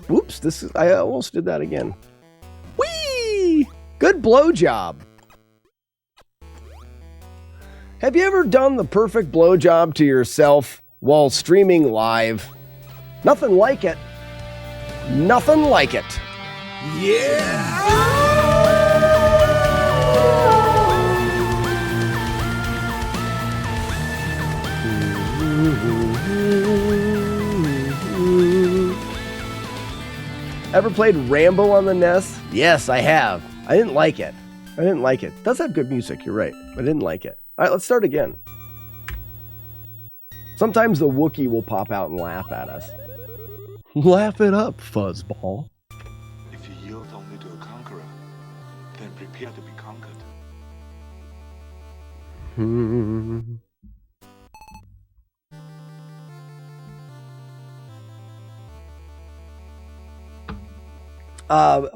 Whoops, I almost did that again. Whee! Good blowjob. Have you ever done the perfect blowjob to yourself while streaming live? Nothing like it. Nothing like it. Yeah! Ever played Rambo on the NES? Yes, I have. I didn't like it. It does have good music, you're right. I didn't like it. All right, let's start again. Sometimes the Wookiee will pop out and laugh at us. Laugh it up, fuzzball. If you yield only to a conqueror, then prepare to be conquered.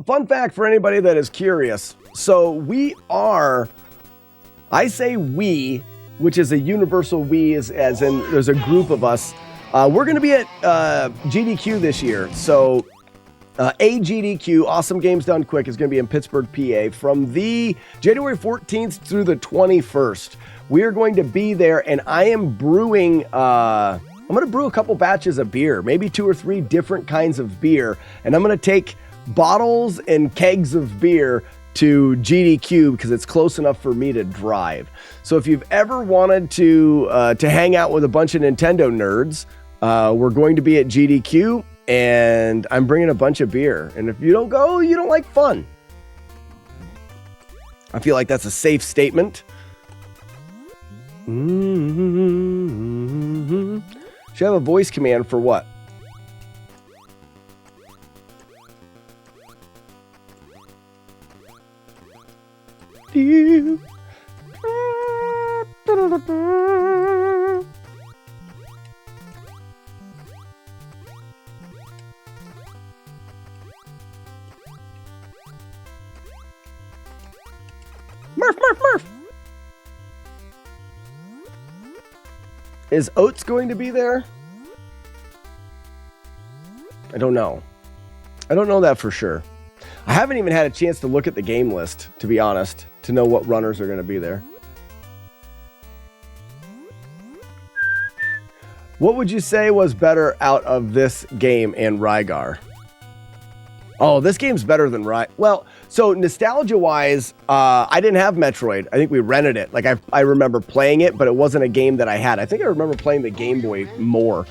Fun fact for anybody that is curious. So we are, I say we, which is a universal we, as in there's a group of us. We're going to be at GDQ this year. So AGDQ, Awesome Games Done Quick, is going to be in Pittsburgh, PA from the January 14th through the 21st. We are going to be there, and I am brewing, I'm going to brew a couple batches of beer, maybe 2 or 3 different kinds of beer, and I'm going to take bottles and kegs of beer to GDQ because it's close enough for me to drive. So if you've ever wanted to hang out with a bunch of Nintendo nerds, we're going to be at GDQ, and I'm bringing a bunch of beer. And if you don't go, you don't like fun. I feel like that's a safe statement. Mm-hmm. Should have a voice command for what? Murph. Is Oats going to be there? I don't know. I don't know that for sure. I haven't even had a chance to look at the game list, to be honest, to know what runners are going to be there. What would you say was better out of this game and Rygar? Oh, this game's better than Rygar. Well, so nostalgia-wise, I didn't have Metroid. I think we rented it. Like, I remember playing it, but it wasn't a game that I had. I think I remember playing the Game Boy more.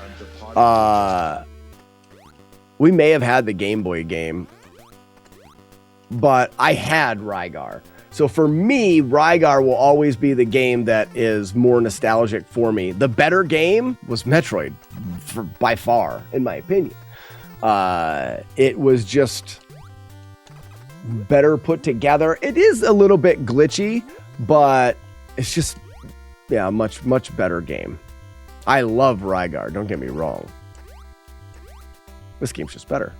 We may have had the Game Boy game, but I had Rygar. So for me, Rygar will always be the game that is more nostalgic for me. The better game was Metroid, by far, in my opinion. It was just better put together. It is a little bit glitchy, but it's just, yeah, a much better game. I love Rygar, don't get me wrong. This game's just better.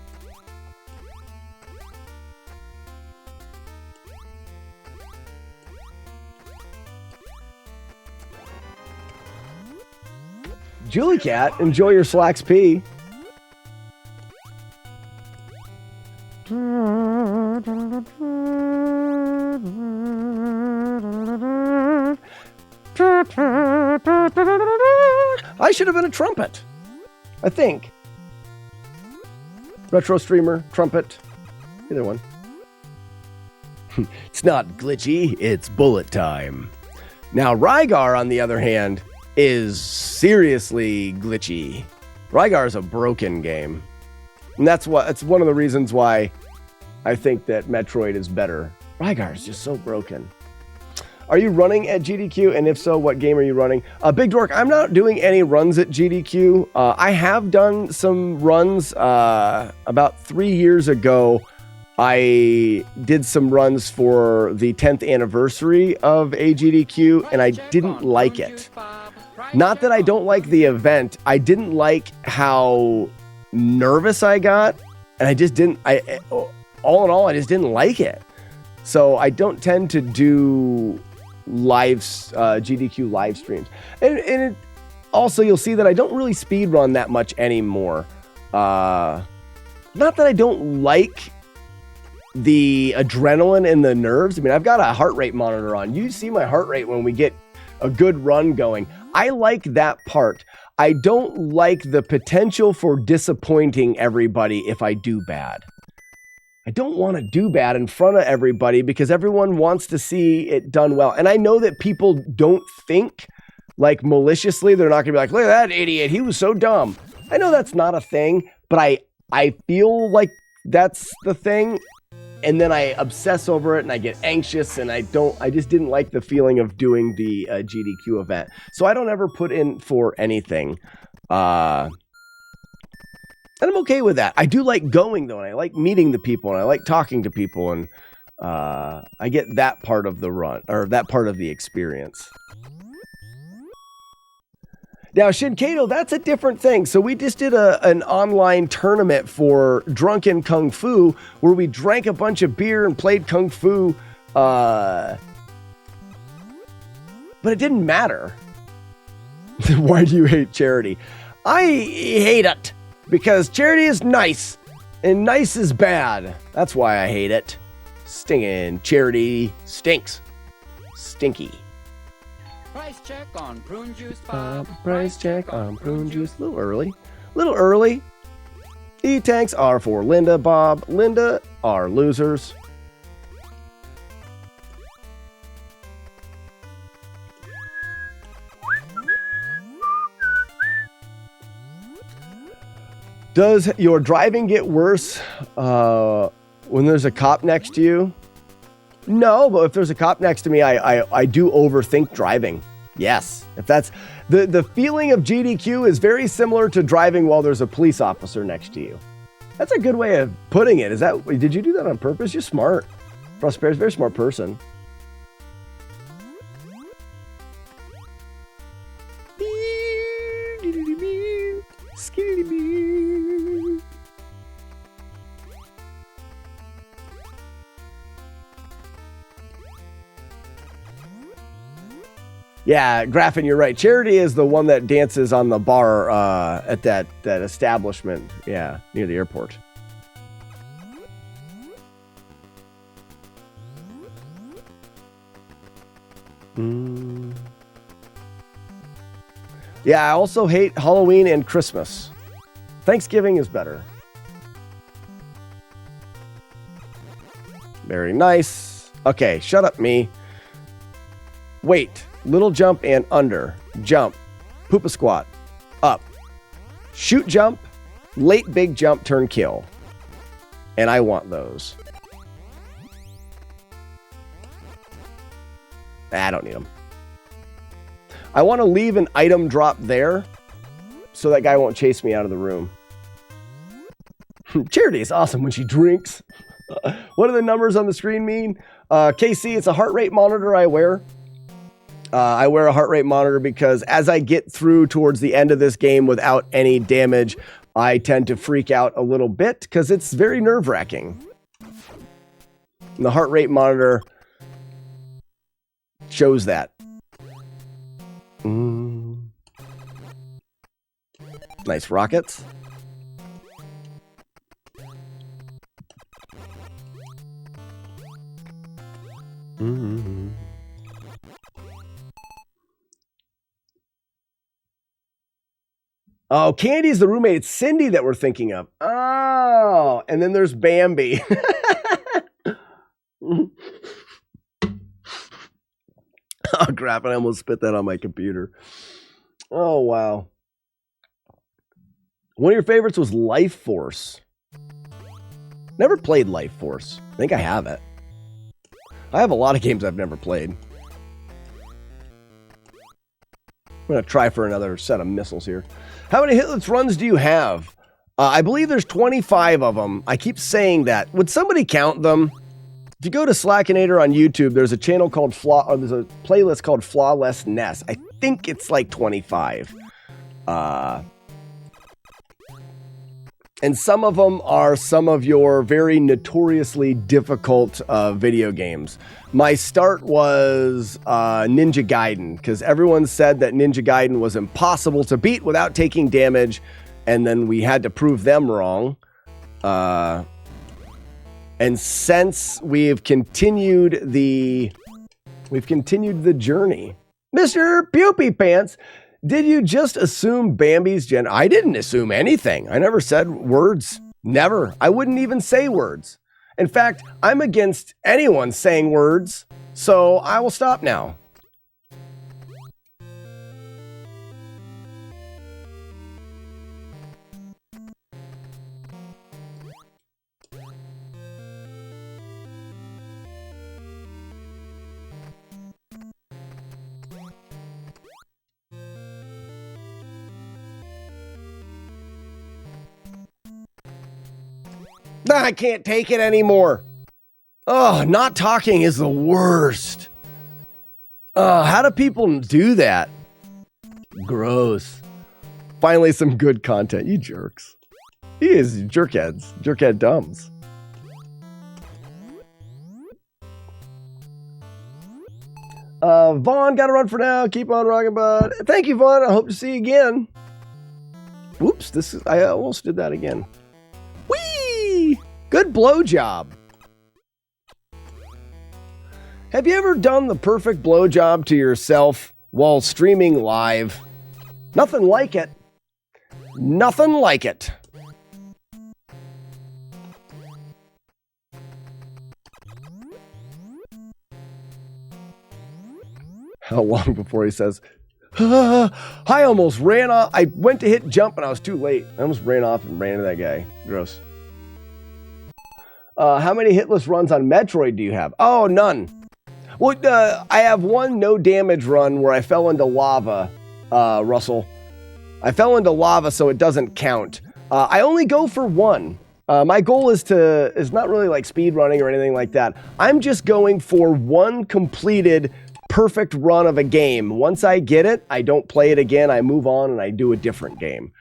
Julie Cat, enjoy your Slacks P. I should have been a trumpet, I think. Retro streamer, trumpet, either one. It's not glitchy, it's bullet time. Now, Rygar, on the other hand, is seriously glitchy. Rygar is a broken game. And it's one of the reasons why I think that Metroid is better. Rygar is just so broken. Are you running at GDQ? And if so, what game are you running? Big Dork, I'm not doing any runs at GDQ. I have done some runs. About 3 years ago, I did some runs for the 10th anniversary of AGDQ, and I didn't like it. Not that I don't like the event. I didn't like how nervous I got, and I just didn't. All in all, I just didn't like it. So I don't tend to do GDQ live streams, and also you'll see that I don't really speed run that much anymore. not that I don't like the adrenaline and the nerves. I mean, I've got a heart rate monitor on. You see my heart rate when we get a good run going. I like that part. I don't like the potential for disappointing everybody if I do bad. I don't want to do bad in front of everybody because everyone wants to see it done well. And I know that people don't think like maliciously. They're not going to be like, look at that idiot. He was so dumb. I know that's not a thing, but I feel like that's the thing. And then I obsess over it and I get anxious and I just didn't like the feeling of doing the GDQ event. So I don't ever put in for anything. And I'm okay with that. I do like going though, and I like meeting the people, and I like talking to people, and I get that part of the run, or that part of the experience. Now, Shinkato, that's a different thing. So we just did an online tournament for Drunken Kung Fu, where we drank a bunch of beer and played Kung Fu, but it didn't matter. Why do you hate charity? I hate it. Because charity is nice, and nice is bad. That's why I hate it. Stinging charity stinks. Stinky. Price check on prune juice, Bob. Price check on prune juice. A little early. Little early. E-tanks are for Linda, Bob. Linda are losers. Does your driving get worse when there's a cop next to you? No, but if there's a cop next to me, I do overthink driving. Yes. If that's the feeling of GDQ is very similar to driving while there's a police officer next to you. That's a good way of putting it. Did you do that on purpose? You're smart. Prosperity's a very smart person. Yeah, Graffin, you're right. Charity is the one that dances on the bar at that establishment. Yeah, near the airport. Yeah, I also hate Halloween and Christmas. Thanksgiving is better. Very nice. Okay, shut up, me. Wait. Little jump and under. Jump. Poop a squat. Up. Shoot jump. Late big jump turn kill. And I want those. I don't need them. I want to leave an item drop there so that guy won't chase me out of the room. Charity is awesome when she drinks. What do the numbers on the screen mean? KC, it's a heart rate monitor I wear. I wear a heart rate monitor because as I get through towards the end of this game without any damage, I tend to freak out a little bit because it's very nerve-wracking. And the heart rate monitor shows that. Nice rockets. Oh, Candy's the roommate. It's Cindy that we're thinking of. Oh, and then there's Bambi. Oh, crap. I almost spit that on my computer. Oh, wow. One of your favorites was Life Force. Never played Life Force. I think I have it. I have a lot of games I've never played. I'm going to try for another set of missiles here. How many hitless runs do you have? I believe there's 25 of them. I keep saying that. Would somebody count them? If you go to Slackinator on YouTube, there's a channel called there's a playlist called FlawlessNES. I think it's like 25. And some of them are some of your very notoriously difficult video games. My start was Ninja Gaiden, because everyone said that Ninja Gaiden was impossible to beat without taking damage, and then we had to prove them wrong. And since we've continued the journey. Mr. Pupy Pants, did you just assume Bambi's gender? I didn't assume anything. I never said words. Never. I wouldn't even say words. In fact, I'm against anyone saying words, so I will stop now. I can't take it anymore. Oh, not talking is the worst. How do people do that? Gross. Finally, some good content. You jerks. He is jerkheads. Jerkhead dumbs. Vaughn, gotta run for now. Keep on rocking, bud. Thank you, Vaughn. I hope to see you again. Whoops, I almost did that again. Whee! Good blowjob. Have you ever done the perfect blowjob to yourself while streaming live? Nothing like it. Nothing like it. How long before he says, I almost ran off. I went to hit jump and I was too late. I almost ran off and ran into that guy. Gross. How many hitless runs on Metroid do you have? Oh, none. Well, I have one no damage run where I fell into lava, Russell. I fell into lava, so it doesn't count. I only go for one. My goal is not really like speed running or anything like that. I'm just going for one completed perfect run of a game. Once I get it, I don't play it again. I move on and I do a different game.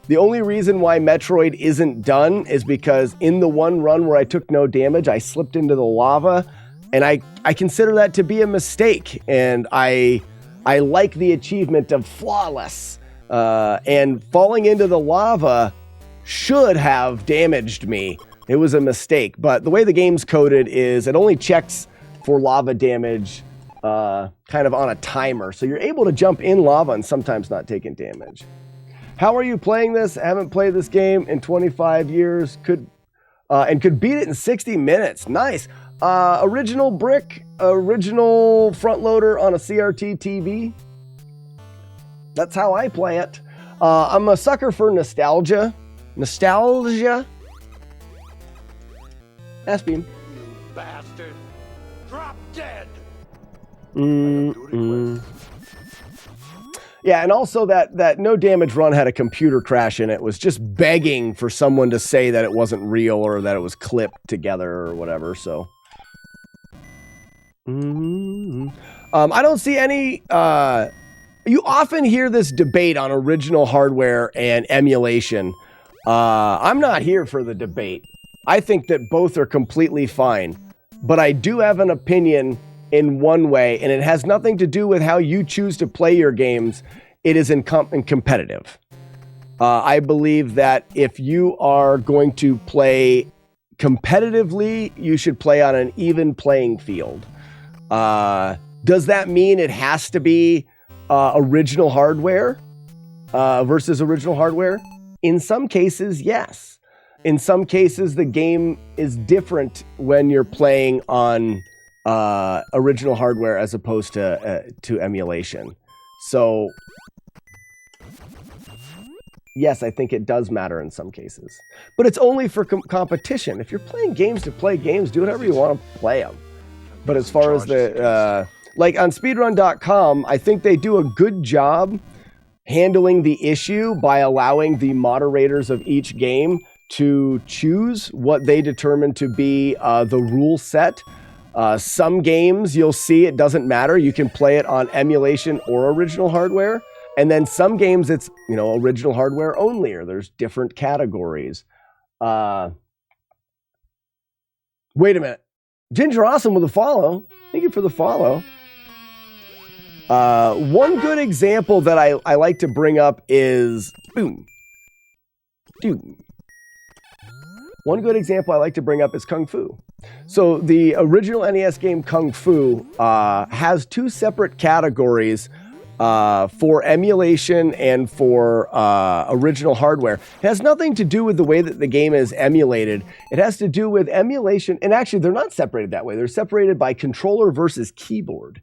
The only reason why Metroid isn't done is because in the one run where I took no damage, I slipped into the lava, and I consider that to be a mistake. And I like the achievement of flawless. And falling into the lava should have damaged me. It was a mistake. But the way the game's coded is it only checks for lava damage kind of on a timer. So you're able to jump in lava and sometimes not taking damage. How are you playing this? I haven't played this game in 25 years. Could beat it in 60 minutes. Nice. Original brick, original front loader on a CRT TV. That's how I play it. I'm a sucker for nostalgia. Nostalgia. Aspie. Bastard. Drop dead. Yeah, and also that no damage run had a computer crash in it. Was just begging for someone to say that it wasn't real or that it was clipped together or whatever. So, I don't see any. You often hear this debate on original hardware and emulation. I'm not here for the debate. I think that both are completely fine, but I do have an opinion in one way, and it has nothing to do with how you choose to play your games. It is in competitive. I believe that if you are going to play competitively, you should play on an even playing field. Does that mean it has to be original hardware versus original hardware? In some cases, yes. In some cases, the game is different when you're playing on original hardware as opposed to emulation. So, yes, I think it does matter in some cases. But it's only for competition. If you're playing games to play games, do whatever you want to play them. But as far as the... like on speedrun.com, I think they do a good job handling the issue by allowing the moderators of each game to choose what they determine to be the rule set. Some games you'll see it doesn't matter. You can play it on emulation or original hardware. And then some games it's, original hardware only, or there's different categories. Wait a minute. Ginger Awesome with a follow. Thank you for the follow. One good example that I like to bring up is boom. Doom. One good example I like to bring up is Kung Fu. So the original NES game Kung Fu has two separate categories for emulation and for original hardware. It has nothing to do with the way that the game is emulated. It has to do with emulation, and actually they're not separated that way. They're separated by controller versus keyboard.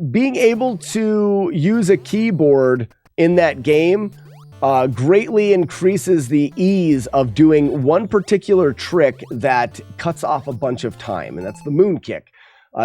Being able to use a keyboard in that game greatly increases the ease of doing one particular trick that cuts off a bunch of time, and that's the moon kick.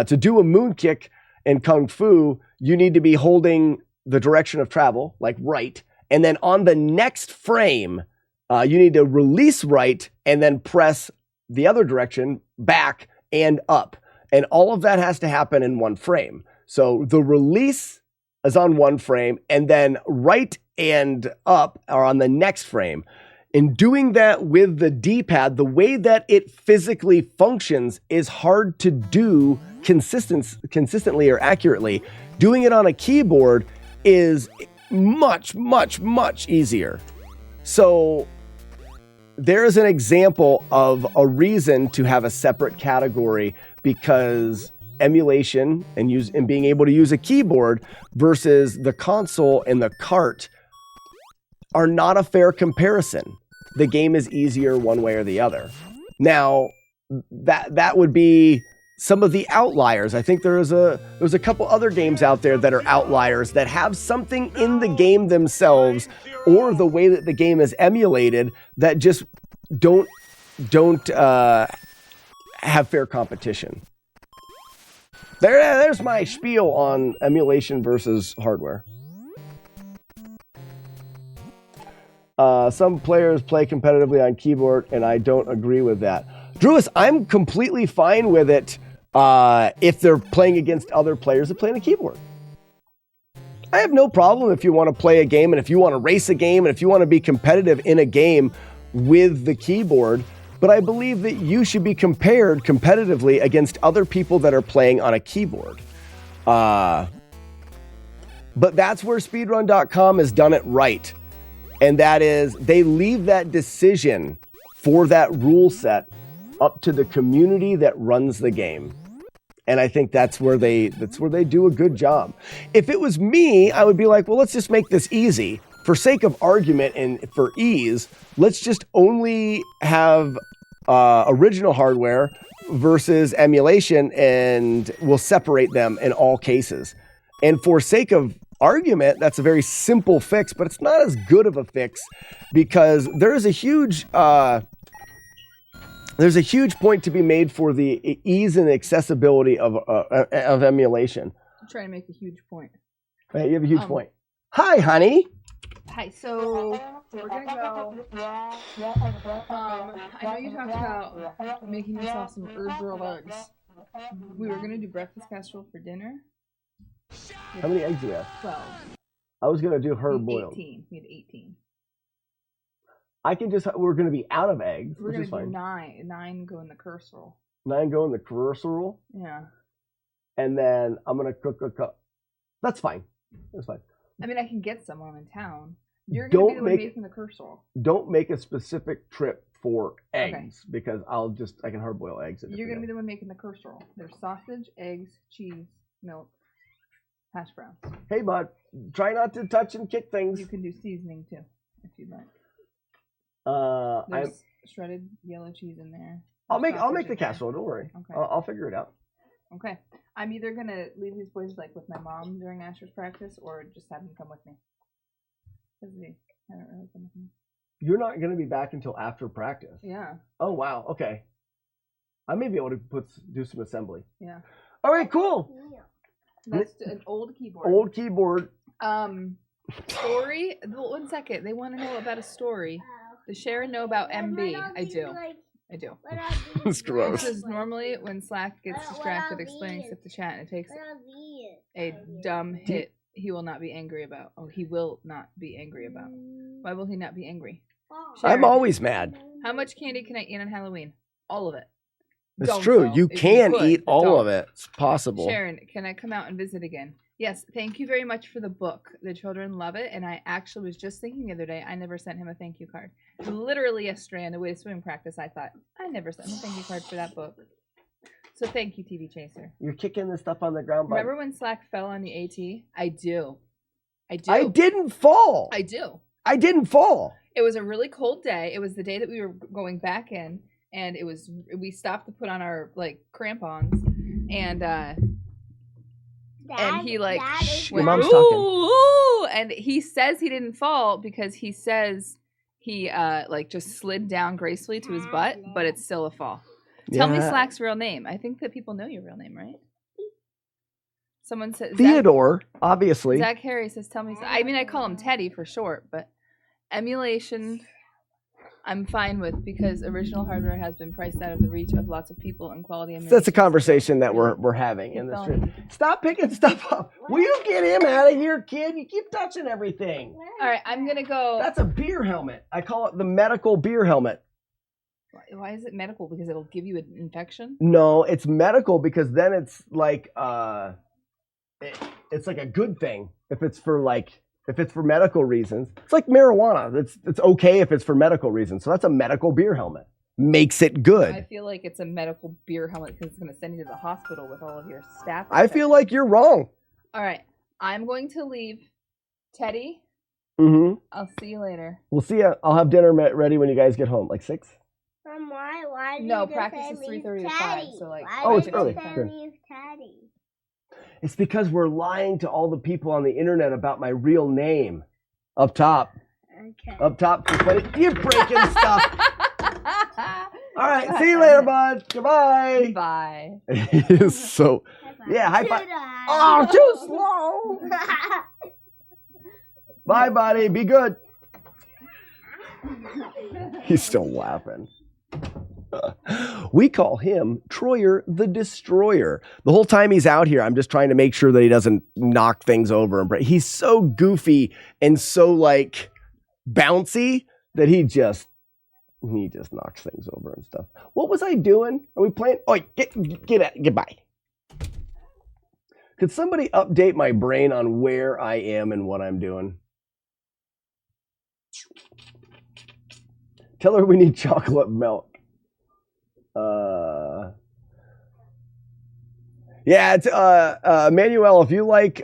To do a moon kick in Kung Fu, you need to be holding the direction of travel, like right, and then on the next frame, you need to release right and then press the other direction back and up. And all of that has to happen in one frame. So the release is on one frame, and then right and up are on the next frame. In doing that with the D-pad, the way that it physically functions is hard to do consistently or accurately. Doing it on a keyboard is much, much, much easier. So there is an example of a reason to have a separate category, because emulation and being able to use a keyboard versus the console and the cart are not a fair comparison. The game is easier one way or the other. Now, that would be some of the outliers. I think there's a couple other games out there that are outliers that have something in the game themselves or the way that the game is emulated that just don't have fair competition. There's my spiel on emulation versus hardware. Some players play competitively on keyboard, and I don't agree with that. Drewis, I'm completely fine with it if they're playing against other players that play on a keyboard. I have no problem if you want to play a game, and if you want to race a game, and if you want to be competitive in a game with the keyboard, but I believe that you should be compared competitively against other people that are playing on a keyboard. But that's where speedrun.com has done it right. And that is, they leave that decision for that rule set up to the community that runs the game. And I think that's where they do a good job. If it was me, I would be like, well, let's just make this easy. For sake of argument and for ease, let's just only have original hardware versus emulation, and we'll separate them in all cases. And for sake of argument, that's a very simple fix, but it's not as good of a fix because there's a huge point to be made for the ease and accessibility of emulation. I'm trying to make a huge point. Hey, you have a huge point. Hi, honey. Hi, so we're gonna go. I know you talked about making yourself some herb-boiled eggs. We were gonna do breakfast casserole for dinner. How many eggs do we have? 12. I was gonna do herb boiled. 18. We had 18. We're gonna be out of eggs, We're which gonna is fine. do 9. 9 go in the casserole. 9 go in the casserole. Yeah. And then I'm gonna cook a cup. That's fine. That's fine. I mean, I can get some while I'm in town. You're gonna be the one making the casserole. Don't make a specific trip for eggs because I can hard boil eggs. You're gonna be the one making the casserole. There's sausage, eggs, cheese, milk, hash browns. Hey, bud, try not to touch and kick things. You can do seasoning too, if you'd like. There's shredded yellow cheese in there. I'll make the casserole. Don't worry. Okay. I'll figure it out. Okay. I'm either gonna leave these boys like with my mom during Asher's practice, or just have them come with me. They haven't really come with me. You're not gonna be back until after practice. Yeah. Oh wow. Okay. I may be able to do some assembly. Yeah. All right. Cool. That's an old keyboard. Old keyboard. Story. 1 second. They want to know about a story. Does Sharon know about MB? I do. I do. It's gross. This is normally when Slack gets distracted explaining stuff to chat and it takes a dumb hit he will not be angry about. Oh, he will not be angry about. Why will he not be angry? Sharon, I'm always mad. how much candy can I eat on Halloween? All of it. It's Don't true. though. You If can could, eat but all don't. of it. It's possible. Sharon, can I come out and visit again? Yes, thank you very much for the book. The children love it, and I actually was just thinking the other day, I never sent him a thank you card. Literally yesterday on the way to swimming practice, I thought, I never sent him a thank you card for that book. So thank you, TV Chaser. You're kicking the stuff on the ground. Remember when Slack fell on the AT? I do. I didn't fall. I do. I didn't fall. It was a really cold day. It was the day that we were going back in, and we stopped to put on our like crampons, and he like your mom's ooh, talking. ooh, and he says he didn't fall because he says he like just slid down gracefully to his butt, but it's still a fall. Tell me Slack's real name. I think that people know your real name, right? Someone said Theodore, obviously. Zach Harry says, "Tell me." I mean, I call him Teddy for short, but emulation, I'm fine with because original hardware has been priced out of the reach of lots of people, and quality emulation. That's a conversation that we're having in this room. Stop picking stuff up. Will you get him out of here, kid? You keep touching everything. All right, I'm gonna go. That's a beer helmet. I call it the medical beer helmet. Why is it medical? Because it'll give you an infection? No, it's medical because then it's like it's like a good thing if it's for medical reasons. It's like marijuana. It's okay if it's for medical reasons. So that's a medical beer helmet. Makes it good. I feel like it's a medical beer helmet because it's going to send you to the hospital with all of your staph. I feel like you're wrong. All right. I'm going to leave. Teddy, Mm-hmm. I'll see you later. We'll see you. I'll have dinner ready when you guys get home. Like 6? Why No, practice is 3:30 to 5. So like, oh, it's early. Good. Teddy? It's because we're lying to all the people on the internet about my real name. Up top. Okay. Up top. You're breaking stuff. All right. See you later, bud. Goodbye. Bye. So, yeah. High five. Oh, too slow. Bye, buddy. Be good. He's still laughing. We call him Troyer the Destroyer. The whole time he's out here, I'm just trying to make sure that he doesn't knock things over and break. He's so goofy and so like bouncy that he just knocks things over and stuff. What was I doing? Are we playing? Oh, get by. Could somebody update my brain on where I am and what I'm doing? Tell her we need chocolate milk. Yeah, it's Manuel, if you like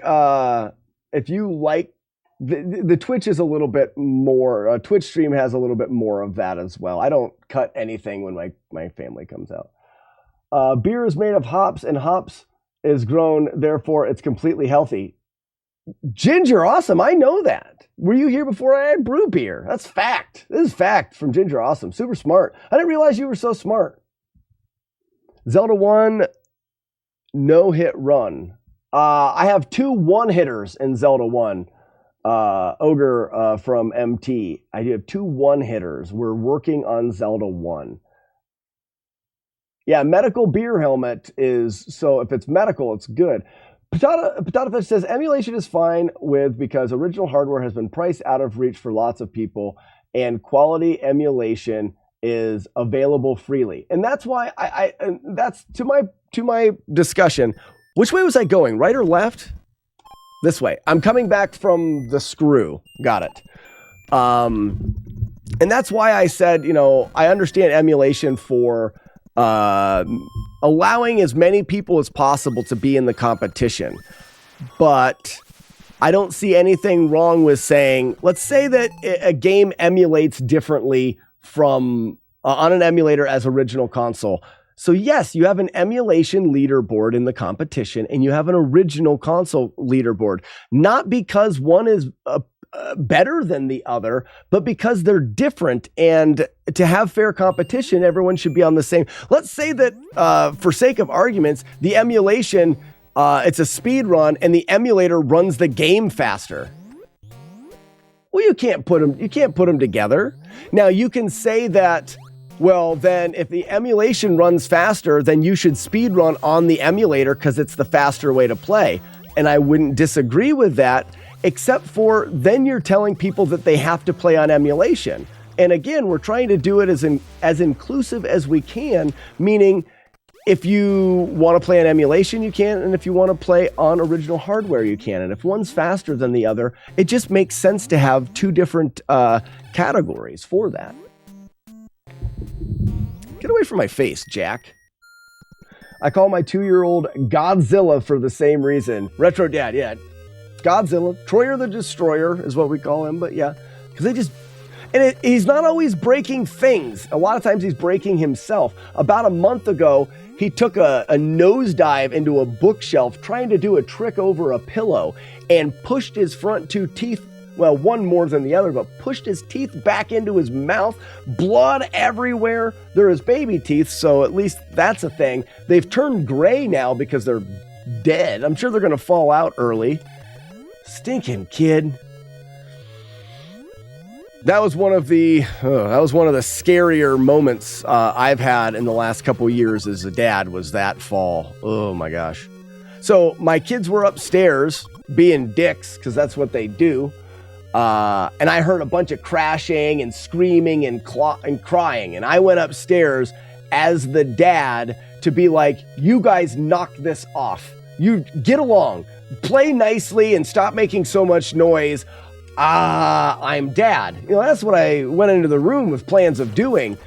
the Twitch is a little bit more, Twitch stream has a little bit more of that as well. I don't cut anything when my family comes out. Beer is made of hops and hops is grown, therefore it's completely healthy. Ginger Awesome, I know that. Were you here before I had brew beer? That's fact. This is fact from Ginger Awesome. Super smart. I didn't realize you were so smart. Zelda 1 no-hit run. I have 2 one-hitters in Zelda 1. Ogre from MT. I have 2 one-hitters. We're working on Zelda 1. Yeah, medical beer helmet is, so if it's medical, it's good. Potato Fish says, emulation is fine because original hardware has been priced out of reach for lots of people, and quality emulation is available freely. And that's why that's to my discussion. Which way was I going? Right or left? This way. I'm coming back from the screw. Got it. And that's why I said, I understand emulation for allowing as many people as possible to be in the competition. But I don't see anything wrong with saying, let's say that a game emulates differently from on an emulator as original console. So yes, you have an emulation leaderboard in the competition and you have an original console leaderboard, not because one is better than the other, but because they're different. And to have fair competition, everyone should be on the same. Let's say that for sake of arguments, the emulation, it's a speed run and the emulator runs the game faster. Well, you can't put them together. Now you can say that, well, then if the emulation runs faster, then you should speed run on the emulator because it's the faster way to play. And I wouldn't disagree with that, except for then you're telling people that they have to play on emulation. And again, we're trying to do it as inclusive as we can, meaning if you want to play an emulation, you can. And if you want to play on original hardware, you can. And if one's faster than the other, it just makes sense to have two different categories for that. Get away from my face, Jack. I call my 2-year-old Godzilla for the same reason. Retro Dad, yeah. Godzilla. Troyer the Destroyer is what we call him, but yeah. Because they just... And he's not always breaking things. A lot of times he's breaking himself. About a month ago, he took a nosedive into a bookshelf trying to do a trick over a pillow and pushed his front 2 teeth, well, one more than the other, but pushed his teeth back into his mouth. Blood everywhere. They're his baby teeth, so at least that's a thing. They've turned gray now because they're dead. I'm sure they're going to fall out early. Stinking kid. That was one of the scarier moments I've had in the last couple years as a dad, was that fall. Oh my gosh. So my kids were upstairs being dicks, because that's what they do. And I heard a bunch of crashing and screaming and crying. And I went upstairs as the dad to be like, you guys knock this off. You get along, play nicely, and stop making so much noise. I'm dad. You know, that's what I went into the room with plans of doing.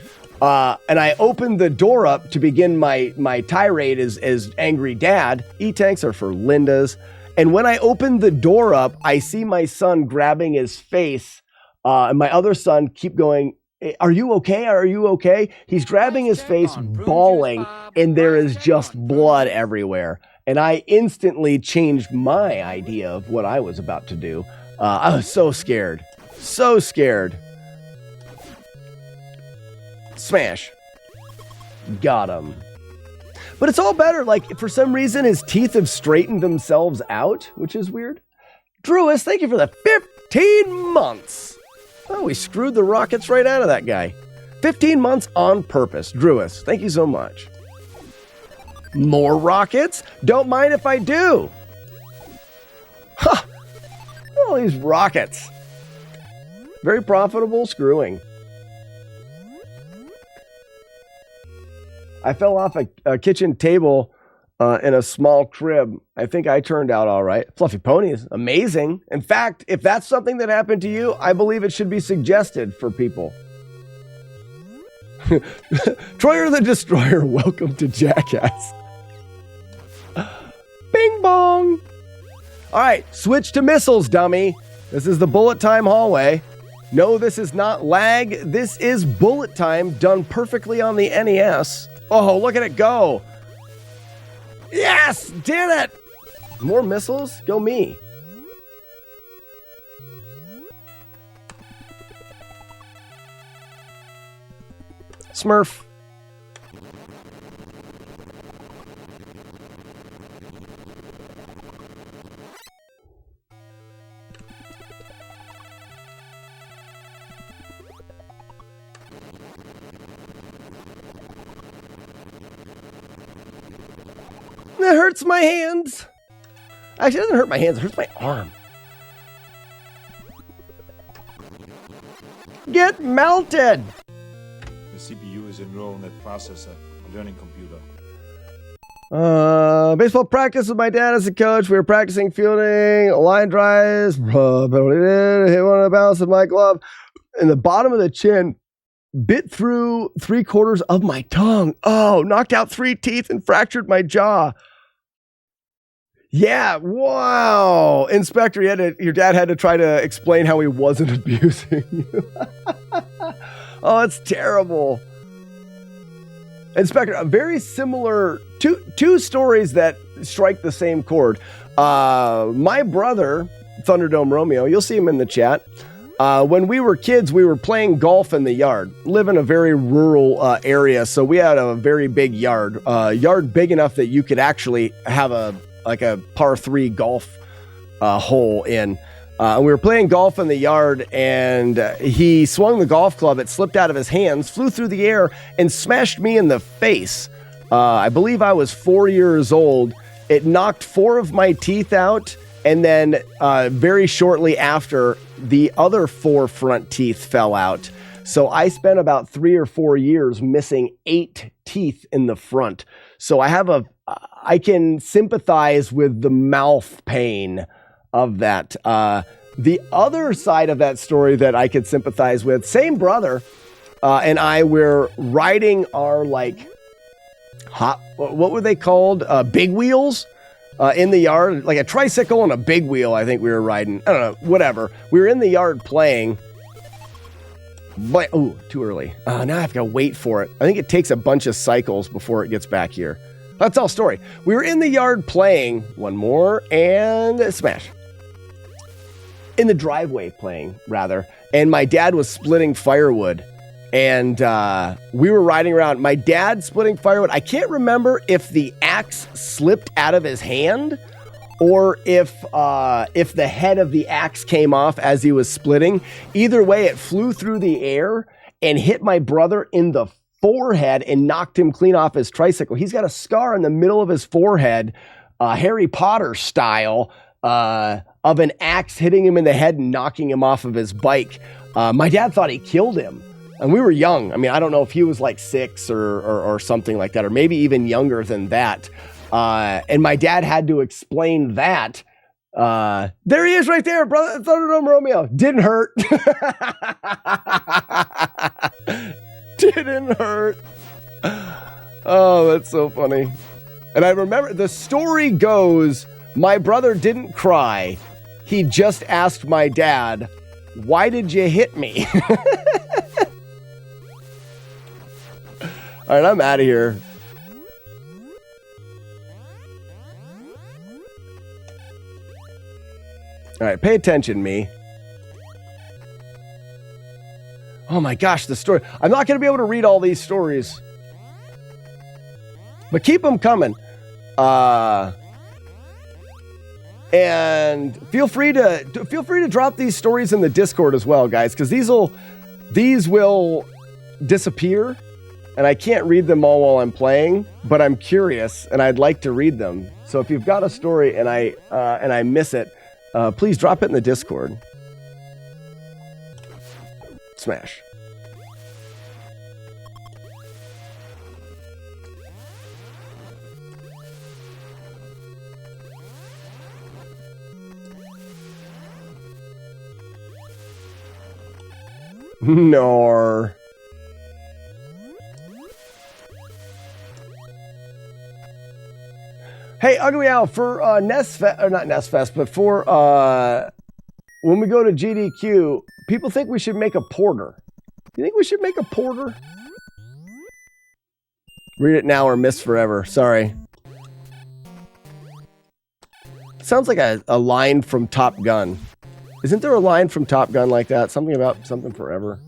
And I opened the door up to begin my tirade as angry dad. E-tanks are for Linda's. And when I opened the door up, I see my son grabbing his face. And my other son keep going, are you okay? Are you okay? He's grabbing his face, bawling, and there is just blood everywhere. And I instantly changed my idea of what I was about to do. I was so scared. So scared. Smash. Got him. But it's all better. Like, for some reason, his teeth have straightened themselves out, which is weird. Drewis, thank you for the 15 months. Oh, we screwed the rockets right out of that guy. 15 months on purpose. Drewis, thank you so much. More rockets? Don't mind if I do. Ha! All these rockets. Very profitable screwing. I fell off a kitchen table in a small crib. I think I turned out all right. Fluffy ponies, amazing. In fact, if that's something that happened to you, I believe it should be suggested for people. Troyer the Destroyer, welcome to Jackass. Bing bong. All right, switch to missiles, dummy. This is the bullet time hallway. No, this is not lag. This is bullet time done perfectly on the NES. Oh, look at it go. Yes, did it. More missiles? Go me. Smurf. That hurts my hands. Actually, it doesn't hurt my hands. It hurts my arm. Get melted. The CPU is a neural net processor, a learning computer. Baseball practice with my dad as a coach. We were practicing fielding, line drives. Hit one of the bounce of my glove in the bottom of the chin. Bit through 3/4 of my tongue. Oh, knocked out 3 teeth and fractured my jaw. Yeah, wow. Inspector, your dad had to try to explain how he wasn't abusing you. Oh, it's terrible. Inspector, a very similar, two stories that strike the same chord. My brother, Thunderdome Romeo, you'll see him in the chat. When we were kids, we were playing golf in the yard. Live in a very rural area, so we had a very big yard. Yard big enough that you could actually have a par 3 golf hole in. And we were playing golf in the yard, and he swung the golf club. It slipped out of his hands, flew through the air, and smashed me in the face. I believe I was 4 years old. It knocked 4 of my teeth out, and then very shortly after, the other 4 front teeth fell out. So I spent about 3 or 4 years missing 8 teeth in the front. So I can sympathize with the mouth pain of that. The other side of that story that I could sympathize with, same brother and I were riding our what were they called? Big wheels in the yard, like a tricycle and a big wheel. I think we were riding. I don't know, whatever. We were in the yard playing. But too early. Now I have to wait for it. I think it takes a bunch of cycles before it gets back here. That's all story. We were in the yard playing. One more and smash. In the driveway playing, rather. And my dad was splitting firewood. And we were riding around. My dad splitting firewood. I can't remember if the axe slipped out of his hand or if the head of the axe came off as he was splitting. Either way, it flew through the air and hit my brother in the forehead and knocked him clean off his tricycle. He's got a scar in the middle of his forehead, Harry Potter style, of an axe hitting him in the head and knocking him off of his bike. My dad thought he killed him. And we were young. I mean, I don't know if he was like 6 or something like that, or maybe even younger than that. And my dad had to explain that. There he is right there, brother. Thunderdome Romeo. Didn't hurt. Didn't hurt. Oh, that's so funny. And I remember the story goes, my brother didn't cry. He just asked my dad, "Why did you hit me?" All right, I'm out of here. All right, pay attention, me. Oh my gosh, the story. I'm not going to be able to read all these stories. But keep them coming. And feel free to drop these stories in the Discord as well, guys, because these will disappear. And I can't read them all while I'm playing, but I'm curious and I'd like to read them. So if you've got a story and I miss it, please drop it in the Discord. Smash. Nor. Hey, Ugly Owl, for Nest Fest, or not Nest Fest, but for when we go to GDQ, people think we should make a porter. You think we should make a porter? Read it now or miss forever. Sorry. Sounds like a line from Top Gun. Isn't there a line from Top Gun like that? Something about something forever.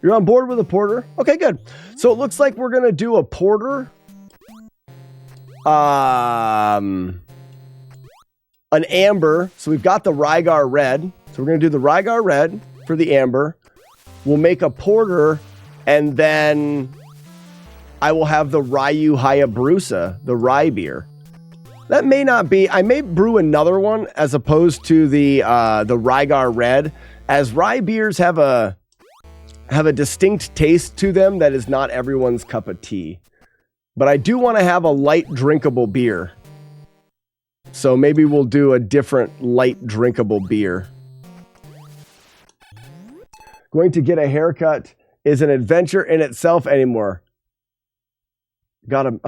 You're on board with a porter? Okay, good. So it looks like we're going to do a porter. An amber. So we've got the Rygar red. So we're going to do the Rygar red for the amber. We'll make a porter, and then I will have the Ryu Hayabusa, the rye beer. That may not be. I may brew another one as opposed to the Rygar red, as rye beers have a distinct taste to them that is not everyone's cup of tea. But I do want to have a light drinkable beer. So maybe we'll do a different light drinkable beer. Going to get a haircut is an adventure in itself anymore. Got him.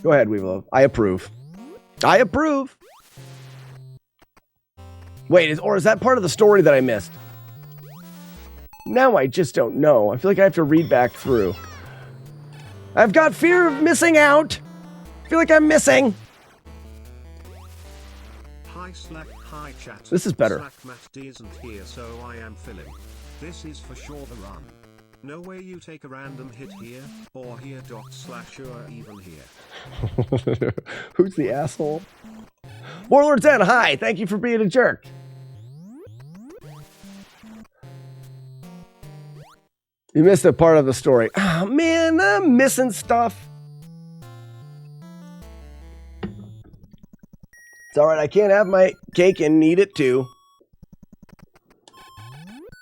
Go ahead, Weevil. I approve. I approve. Wait, is that part of the story that I missed? Now I just don't know. I feel like I have to read back through. I've got fear of missing out. I feel like I'm missing. Hi Slack, hi chat. This is better. Slack Matt D isn't here, so I am filling. This is for sure the run. No way you take a random hit here, or here / or even here. Who's the asshole? Warlord 10, hi, thank you for being a jerk. You missed a part of the story. Oh, man, I'm missing stuff. It's all right. I can't have my cake and eat it too.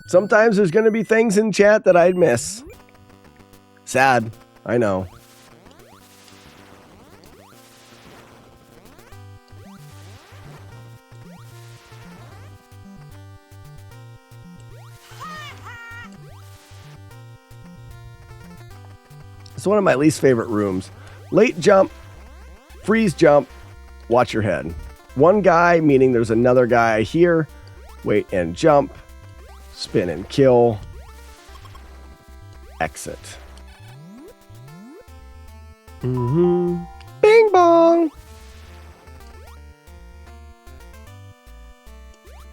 Sometimes there's going to be things in chat that I'd miss. Sad. I know. It's one of my least favorite rooms. Late jump, freeze jump, watch your head. One guy, meaning there's another guy here. Wait and jump, spin and kill, exit. Bing bong.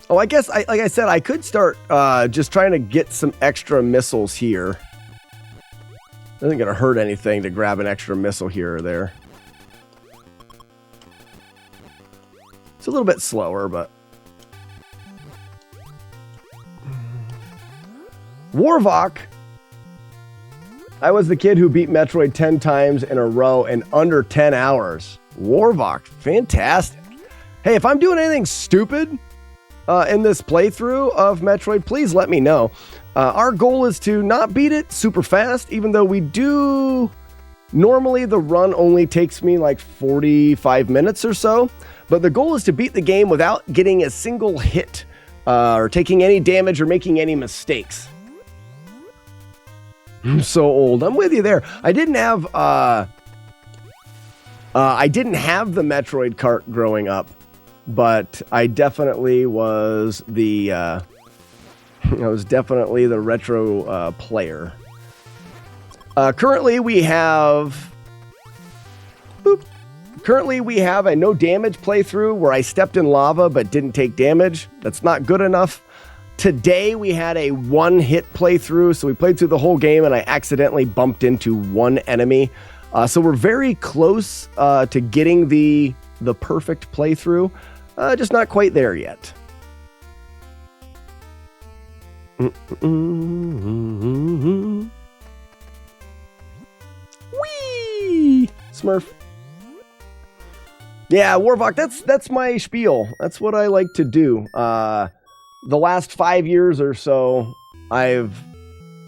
Oh, I guess, like I said, I could start just trying to get some extra missiles here. Doesn't gonna hurt anything to grab an extra missile here or there. It's a little bit slower, but... Warvok. I was the kid who beat Metroid 10 times in a row in under 10 hours. Warvok, fantastic. Hey, if I'm doing anything stupid in this playthrough of Metroid, please let me know. Our goal is to not beat it super fast, even though we do... Normally, the run only takes me like 45 minutes or so. But the goal is to beat the game without getting a single hit or taking any damage or making any mistakes. I'm so old. I'm with you there. I didn't have the Metroid cart growing up, but I definitely was the retro player. Currently we have a no damage playthrough where I stepped in lava but didn't take damage. That's not good enough. Today we had a one-hit playthrough, so we played through the whole game and I accidentally bumped into one enemy. So we're very close to getting the perfect playthrough, just not quite there yet. Whee! Smurf. Yeah, Warvok, that's my spiel. That's what I like to do. The last 5 years or so, I've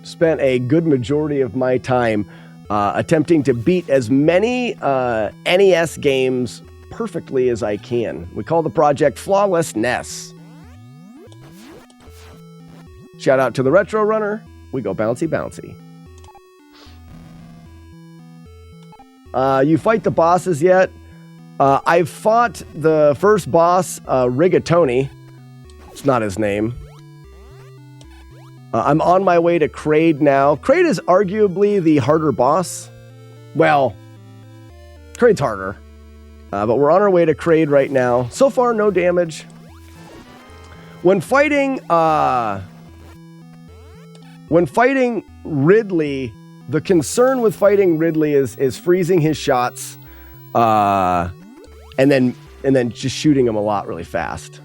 spent a good majority of my time attempting to beat as many NES games perfectly as I can. We call the project FlawlessNES. Shout out to the Retro Runner. We go bouncy bouncy. You fight the bosses yet? I've fought the first boss, Rigatoni. It's not his name. I'm on my way to Kraid now. Kraid is arguably the harder boss. Well, Kraid's harder. But we're on our way to Kraid right now. So far, no damage. When fighting Ridley, the concern with fighting Ridley is freezing his shots, and then just shooting him a lot really fast.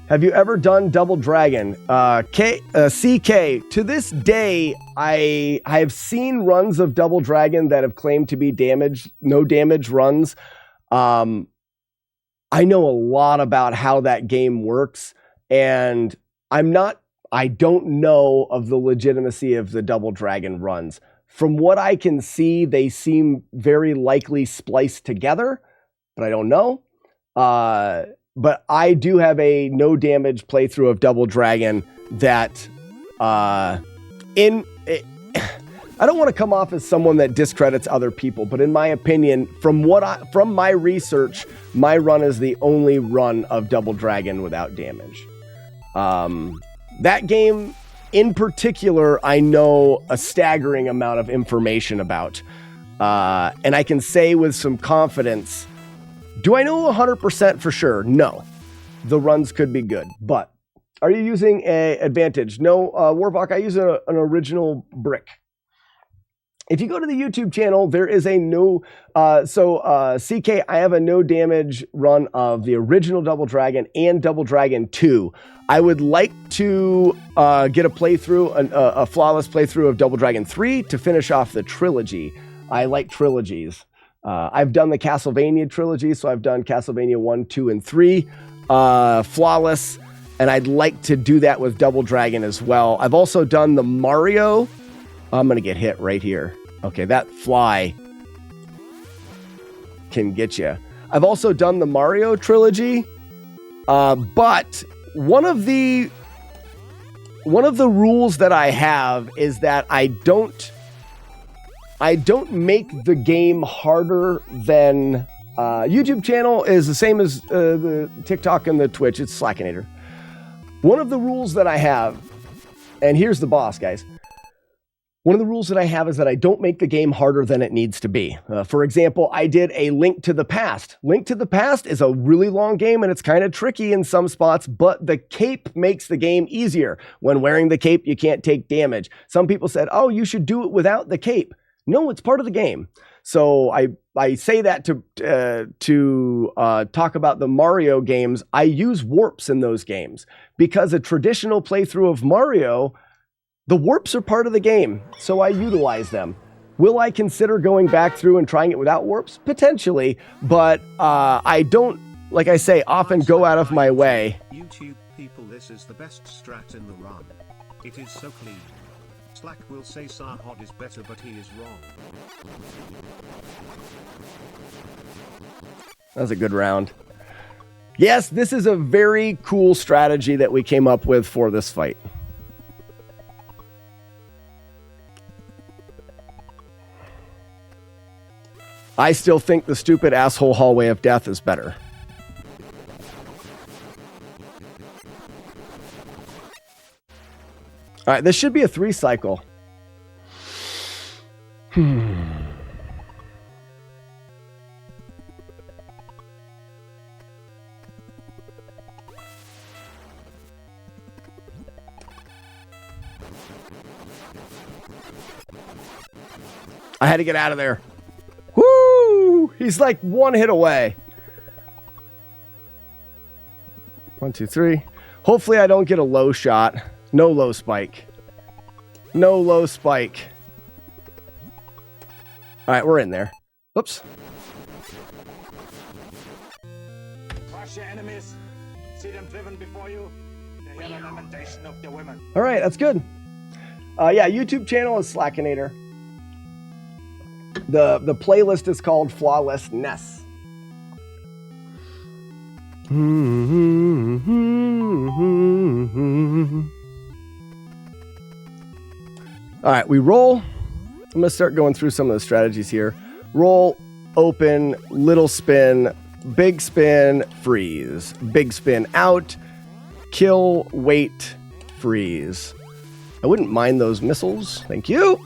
Have you ever done Double Dragon? CK, to this day, I have seen runs of Double Dragon that have claimed to be no damage runs. I know a lot about how that game works, and I don't know of the legitimacy of the Double Dragon runs. From what I can see, they seem very likely spliced together, but I don't know. But I do have a no damage playthrough of Double Dragon that I don't want to come off as someone that discredits other people, but in my opinion, from my research, my run is the only run of Double Dragon without damage. That game in particular, I know a staggering amount of information about, and I can say with some confidence. Do I know 100% for sure? No. The runs could be good, but Are you using a advantage? No, Warbuck, I use an original brick. If you go to the YouTube channel, there is a no, CK, I have a no damage run of the original Double Dragon and Double Dragon 2. I would like to get a playthrough, a flawless playthrough of Double Dragon 3 to finish off the trilogy. I like trilogies. I've done the Castlevania trilogy, so I've done Castlevania 1, 2, and 3, flawless, and I'd like to do that with Double Dragon as well. I've also done the Mario. I'm going to get hit right here. Okay, that fly can get you. I've also done the Mario trilogy, but one of the rules that I have is that I don't make the game harder than YouTube channel is the same as the TikTok and the Twitch. It's Slackinator. One of the rules that I have, and here's the boss, guys. One of the rules that I have is that I don't make the game harder than it needs to be. For example, I did a Link to the Past. Link to the Past is a really long game and it's kind of tricky in some spots, but the cape makes the game easier. When wearing the cape, you can't take damage. Some people said, oh, you should do it without the cape. No, it's part of the game. So I say that to talk about the Mario games. I use warps in those games because a traditional playthrough of Mario, the warps are part of the game, so I utilize them. Will I consider going back through and trying it without warps? Potentially, but I don't, like I say, often go out of my way. YouTube people, this is the best strat in the run. It is so clean. Slack will say Sahod is better, but he is wrong. That was a good round. Yes, this is a very cool strategy that we came up with for this fight. I still think the stupid asshole hallway of death is better. All right, this should be a 3 cycle. I had to get out of there. Woo! He's like 1 hit away. 1, 2, 3. Hopefully I don't get a low shot. No low spike. No low spike. All right, we're in there. Oops. Crush your enemies. See them driven before you. They hear the lamentation of the women. All right, that's good. Yeah, YouTube channel is Slackinator. The playlist is called FlawlessNES. All right, we roll. I'm going to start going through some of the strategies here. Roll, open, little spin, big spin, freeze. Big spin out, kill, wait, freeze. I wouldn't mind those missiles. Thank you.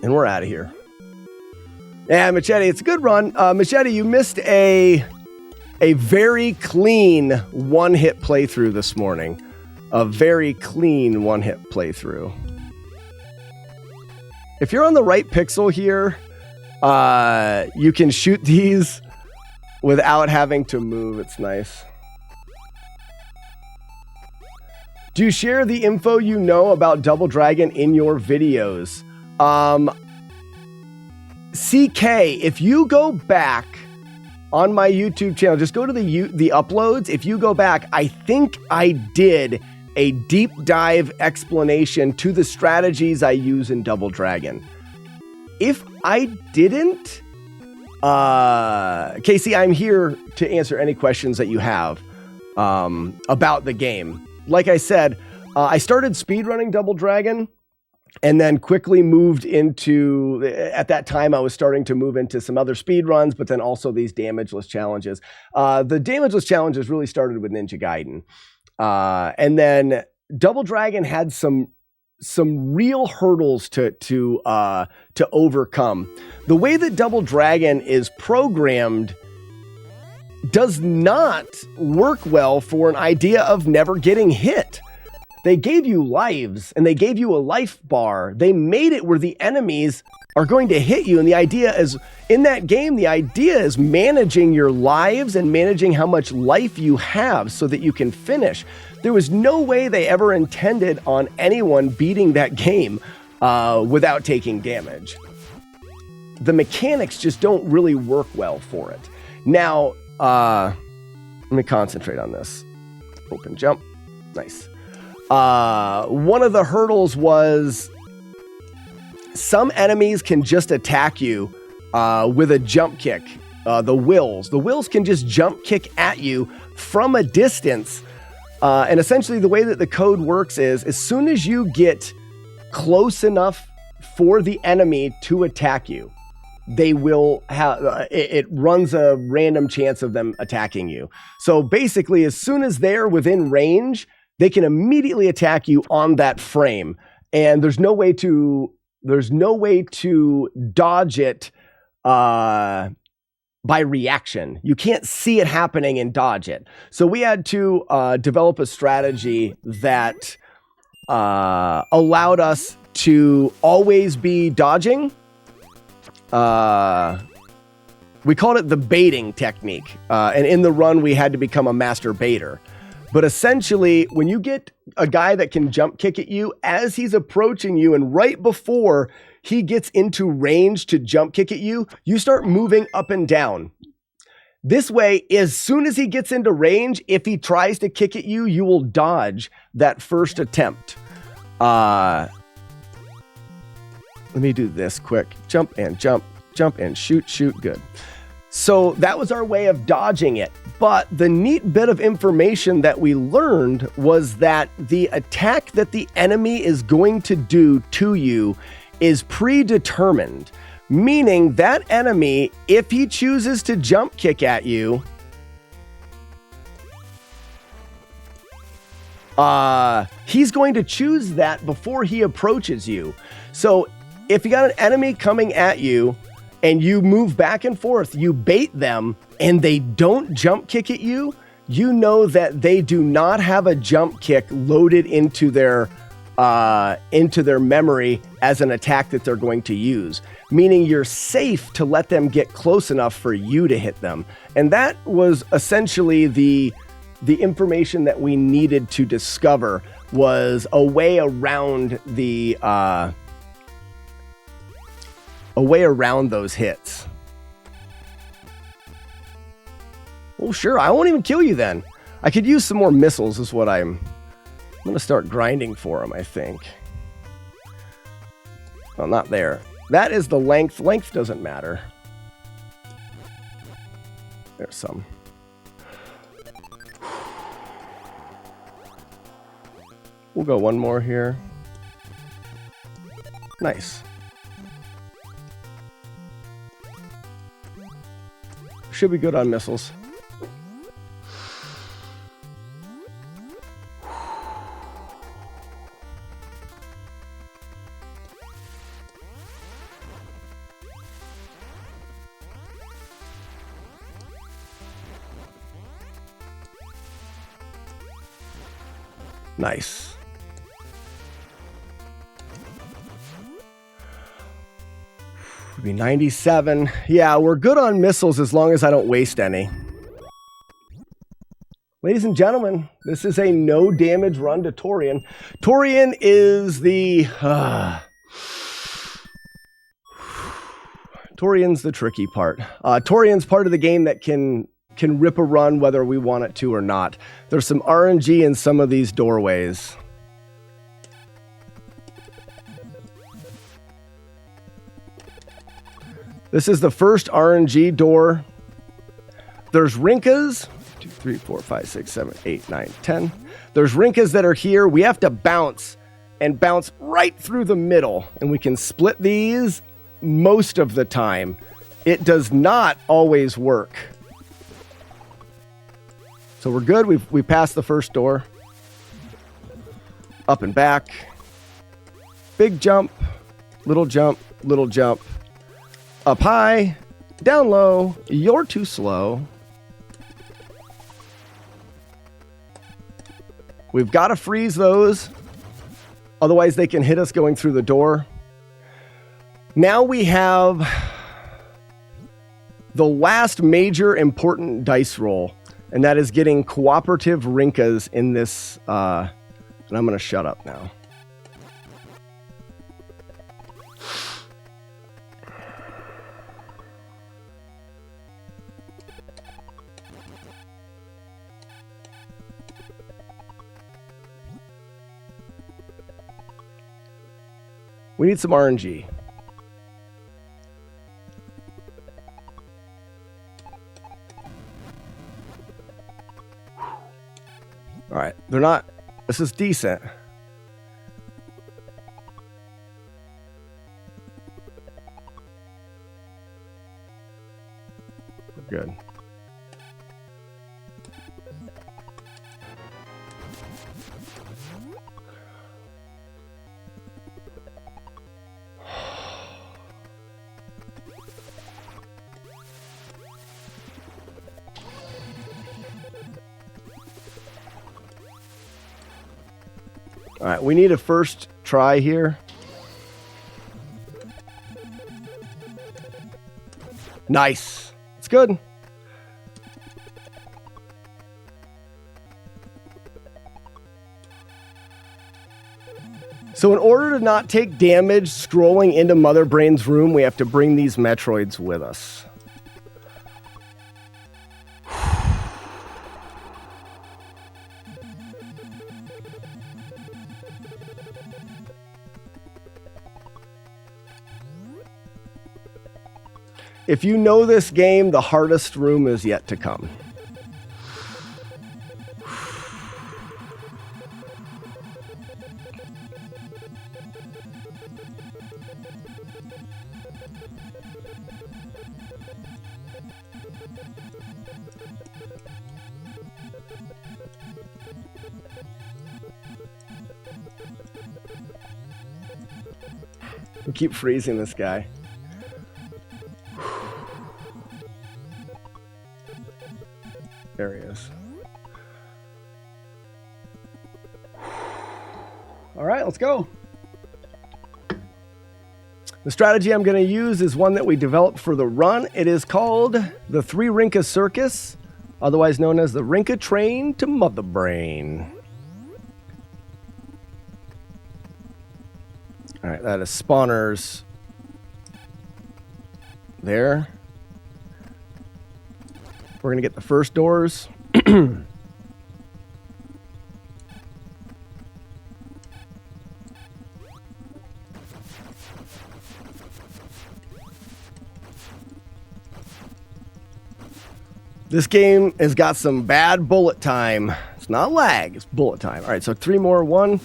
And we're out of here. Yeah, Machete, it's a good run. Machete, you missed a very clean 1-hit playthrough this morning. A very clean 1-hit playthrough. If you're on the right pixel here, you can shoot these without having to move. It's nice. Do you share the info you know about Double Dragon in your videos? CK, if you go back on my YouTube channel, just go to the uploads. If you go back, I think I did a deep dive explanation to the strategies I use in Double Dragon. If I didn't, Casey, I'm here to answer any questions that you have about the game. Like I said, I started speedrunning Double Dragon and then quickly moved into, at that time, I was starting to move into some other speed runs, but then also these damageless challenges. The damageless challenges really started with Ninja Gaiden. And then Double Dragon had some real hurdles to overcome. The way that Double Dragon is programmed does not work well for an idea of never getting hit. They gave you lives and they gave you a life bar. They made it where the enemies are going to hit you. And the idea is, in that game, the idea is managing your lives and managing how much life you have so that you can finish. There was no way they ever intended on anyone beating that game without taking damage. The mechanics just don't really work well for it. Now, let me concentrate on this. Open jump. Nice. One of the hurdles was some enemies can just attack you with a jump kick. The wills can just jump kick at you from a distance. And essentially the way that the code works is as soon as you get close enough for the enemy to attack you, they will have, it runs a random chance of them attacking you. So basically, as soon as they're within range, they can immediately attack you on that frame. And there's no way to dodge it by reaction. You can't see it happening and dodge it. So we had to develop a strategy that allowed us to always be dodging. We called it the baiting technique. And in the run, we had to become a master baiter. But essentially, when you get a guy that can jump kick at you as he's approaching you and right before he gets into range to jump kick at you, you start moving up and down. This way, as soon as he gets into range, if he tries to kick at you, you will dodge that first attempt. Let me do this quick. Jump and jump, jump and shoot, shoot. Good. So that was our way of dodging it. But the neat bit of information that we learned was that the attack that the enemy is going to do to you is predetermined. Meaning that enemy, if he chooses to jump kick at you, he's going to choose that before he approaches you. So if you got an enemy coming at you and you move back and forth, you bait them and they don't jump kick at you, you know that they do not have a jump kick loaded into their memory as an attack that they're going to use, meaning you're safe to let them get close enough for you to hit them. And that was essentially the information that we needed to discover, was a way around those hits. Well, sure, I won't even kill you then. I could use some more missiles is what I'm going to start grinding for them, I think. Well, not there. That is the length. Length doesn't matter. There's some. We'll go one more here. Nice. Should be good on missiles. Nice. Would be 97. Yeah, we're good on missiles as long as I don't waste any. Ladies and gentlemen, this is a no damage run to Torian. Torian is the... Torian's the tricky part. Torian's part of the game that can rip a run whether we want it to or not. There's some RNG in some of these doorways. This is the first RNG door. There's Rinkas. 2, 3, 4, 5, 6, 7, 8, 9, 10. There's Rinkas that are here. We have to bounce and bounce right through the middle. And we can split these most of the time. It does not always work. So we're good. We passed the first door. Up and back. Big jump. Little jump. Little jump. Up high. Down low. You're too slow. We've got to freeze those. Otherwise, they can hit us going through the door. Now we have the last major important dice roll, and that is getting cooperative Rinkas in this. And I'm going to shut up now. We need some RNG. All right, they're not. This is decent. We're good. All right, we need a first try here. Nice. It's good. So in order to not take damage scrolling into Mother Brain's room, we have to bring these Metroids with us. If you know this game, the hardest room is yet to come. We keep freezing this guy. There he is. All right, let's go. The strategy I'm going to use is one that we developed for the run. It is called the 3 Rinka Circus, otherwise known as the Rinka Train to Mother Brain. All right, that is spawners there. We're going to get the first doors. This game has got some bad bullet time. It's not lag, it's bullet time. All right, so 3 more. 1,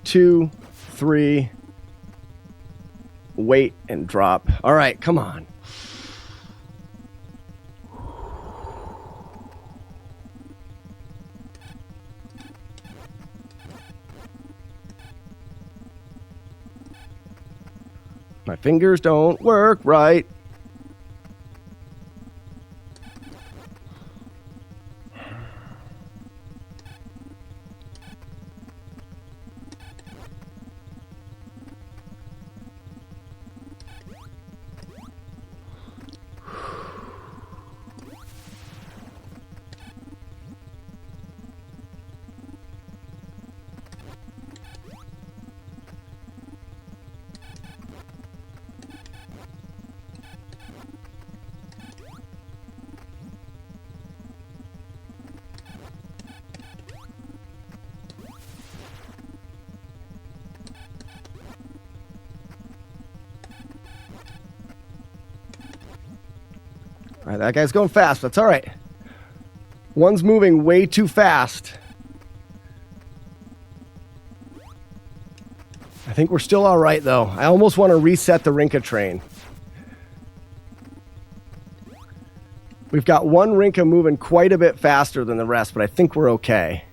2, 3. Wait and drop. All right, come on. My fingers don't work right. All right, that guy's going fast. That's all right. One's moving way too fast. I think we're still all right, though. I almost want to reset the Rinka train. We've got one Rinka moving quite a bit faster than the rest, but I think we're okay.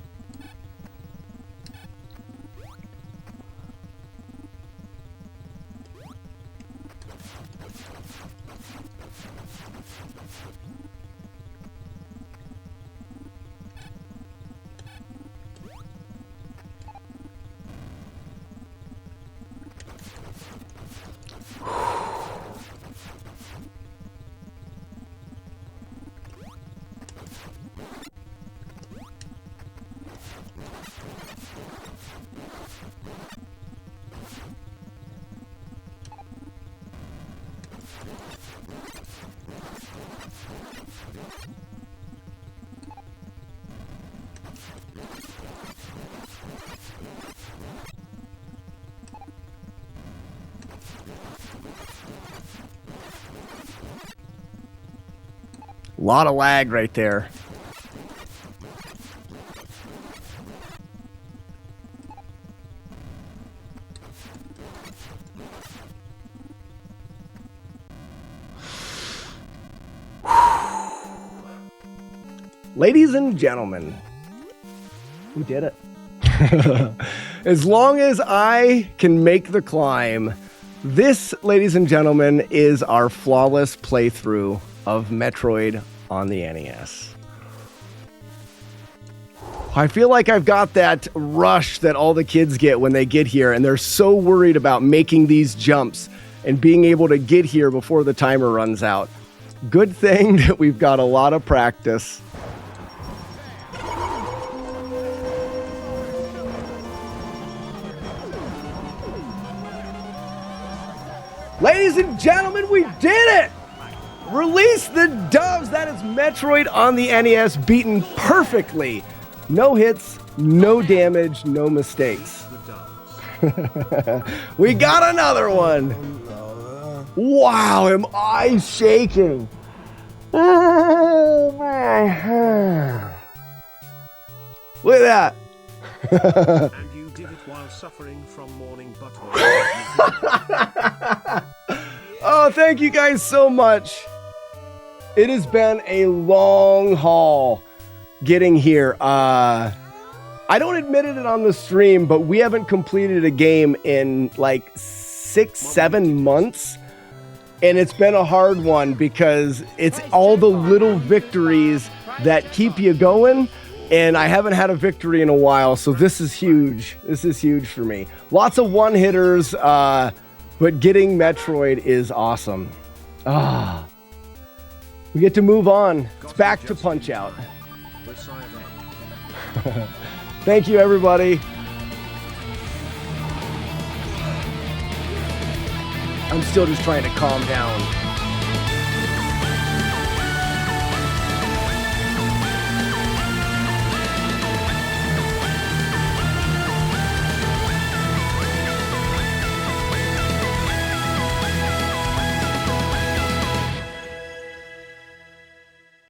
A lot of lag right there. Ladies and gentlemen, we did it. As long as I can make the climb, this, ladies and gentlemen, is our flawless playthrough of Metroid on the NES. I feel like I've got that rush that all the kids get when they get here, and they're so worried about making these jumps and being able to get here before the timer runs out. Good thing that we've got a lot of practice. Ladies and gentlemen, we did it! Release the doves! That is Metroid on the NES beaten perfectly. No hits, no damage, no mistakes. We got another one! Wow, am I shaking? Oh my. Look at that. And you did it while suffering from morning butthole. Oh, thank you guys so much. It has been a long haul getting here. I don't admit it on the stream, but we haven't completed a game in like 6-7 months. And it's been a hard one because it's all the little victories that keep you going. And I haven't had a victory in a while, so this is huge. This is huge for me. Lots of one-hitters, but getting Metroid is awesome. We get to move on. It's back to Punch-Out. Thank you, everybody. I'm still just trying to calm down.